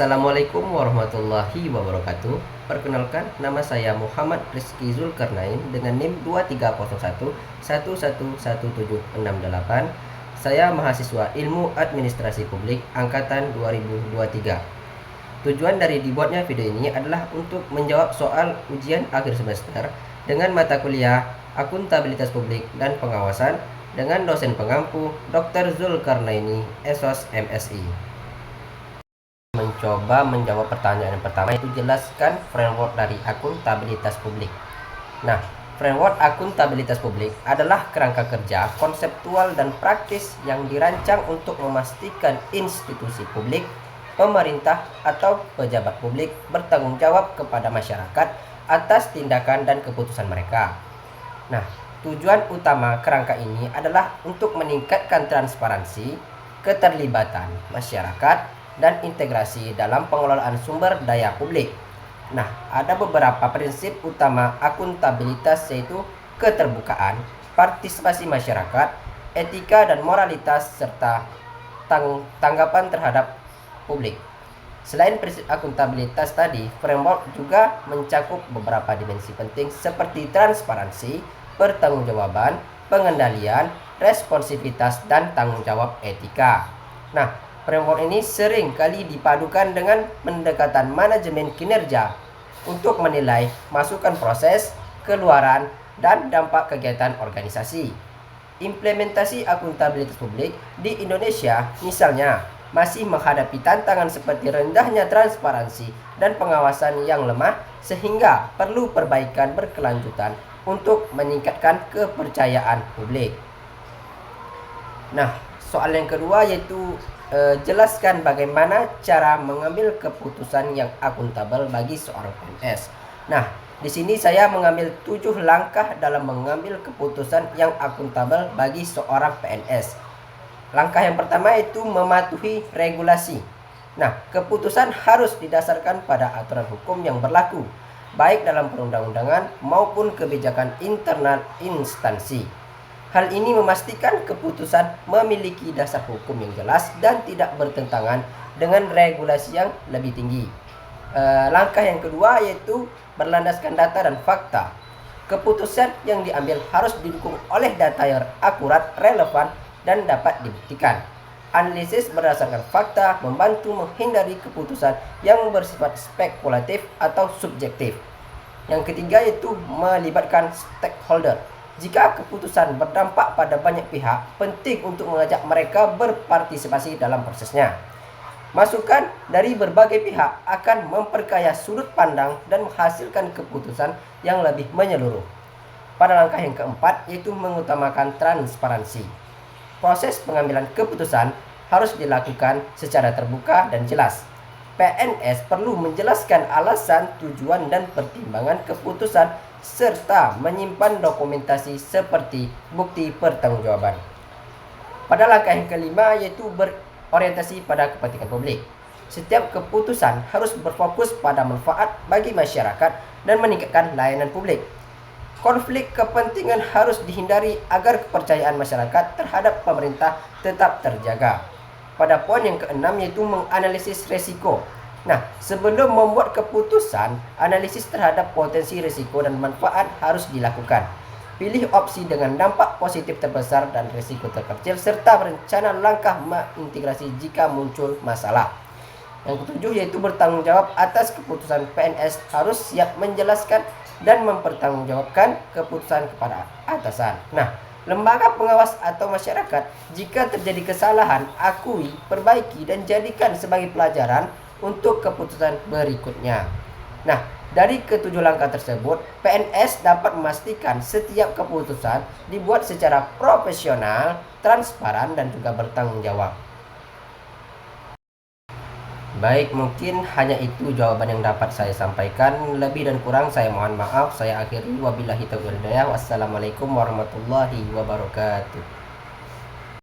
Assalamualaikum warahmatullahi wabarakatuh. Perkenalkan, nama saya Muhammad Rizky Zulkarnain dengan NIM 2301111768. Saya mahasiswa Ilmu Administrasi Publik angkatan 2023. Tujuan dari dibuatnya video ini adalah untuk menjawab soal ujian akhir semester dengan mata kuliah Akuntabilitas Publik dan Pengawasan dengan dosen pengampu Dr. Zulkarnaini, SOS MSI. Mencoba menjawab pertanyaan yang pertama, itu jelaskan framework dari akuntabilitas publik. Nah, framework akuntabilitas publik adalah kerangka kerja konseptual dan praktis yang dirancang untuk memastikan institusi publik, pemerintah atau pejabat publik bertanggung jawab kepada masyarakat atas tindakan dan keputusan mereka. Nah, tujuan utama kerangka ini adalah untuk meningkatkan transparansi, keterlibatan masyarakat, dan integrasi dalam pengelolaan sumber daya publik. Nah, ada beberapa prinsip utama akuntabilitas, yaitu keterbukaan, partisipasi masyarakat, etika dan moralitas, serta tanggapan terhadap publik. Selain prinsip akuntabilitas tadi, framework juga mencakup beberapa dimensi penting seperti transparansi, pertanggungjawaban, pengendalian, responsivitas, dan tanggung jawab etika. Nah, framework ini sering kali dipadukan dengan pendekatan manajemen kinerja untuk menilai masukan proses, keluaran, dan dampak kegiatan organisasi. Implementasi akuntabilitas publik di Indonesia misalnya masih menghadapi tantangan seperti rendahnya transparansi dan pengawasan yang lemah, sehingga perlu perbaikan berkelanjutan untuk meningkatkan kepercayaan publik. Nah, soal yang kedua yaitu jelaskan bagaimana cara mengambil keputusan yang akuntabel bagi seorang PNS. Nah, di sini saya mengambil 7 langkah dalam mengambil keputusan yang akuntabel bagi seorang PNS. Langkah yang pertama yaitu mematuhi regulasi. Nah, keputusan harus didasarkan pada aturan hukum yang berlaku, baik dalam perundang-undangan maupun kebijakan internal instansi. Hal ini memastikan keputusan memiliki dasar hukum yang jelas dan tidak bertentangan dengan regulasi yang lebih tinggi. Langkah yang kedua yaitu berlandaskan data dan fakta. Keputusan yang diambil harus didukung oleh data yang akurat, relevan, dan dapat dibuktikan. Analisis berdasarkan fakta membantu menghindari keputusan yang bersifat spekulatif atau subjektif. Yang ketiga yaitu melibatkan stakeholder. Jika keputusan berdampak pada banyak pihak, penting untuk mengajak mereka berpartisipasi dalam prosesnya. Masukan dari berbagai pihak akan memperkaya sudut pandang dan menghasilkan keputusan yang lebih menyeluruh. Pada langkah yang keempat yaitu mengutamakan transparansi. Proses pengambilan keputusan harus dilakukan secara terbuka dan jelas. PNS perlu menjelaskan alasan, tujuan, dan pertimbangan keputusan serta menyimpan dokumentasi seperti bukti pertanggungjawaban. Pada langkah yang kelima yaitu berorientasi pada kepentingan publik. Setiap keputusan harus berfokus pada manfaat bagi masyarakat dan meningkatkan layanan publik. Konflik kepentingan harus dihindari agar kepercayaan masyarakat terhadap pemerintah tetap terjaga. Pada poin yang keenam yaitu menganalisis resiko. Nah, sebelum membuat keputusan, analisis terhadap potensi risiko dan manfaat harus dilakukan. Pilih opsi dengan dampak positif terbesar dan risiko terkecil, serta berencana langkah mengintegrasi jika muncul masalah. Yang ketujuh yaitu bertanggung jawab atas keputusan. PNS harus siap menjelaskan dan mempertanggungjawabkan keputusan kepada atasan. Nah, lembaga pengawas atau masyarakat, jika terjadi kesalahan, akui, perbaiki, dan jadikan sebagai pelajaran untuk keputusan berikutnya. Nah, dari ketujuh langkah tersebut, PNS dapat memastikan setiap keputusan dibuat secara profesional, transparan, dan juga bertanggung jawab. Baik, mungkin hanya itu jawaban yang dapat saya sampaikan. Lebih dan kurang saya mohon maaf. Saya akhiri, wabillahi taufiq wal hidayah. Wassalamualaikum warahmatullahi wabarakatuh.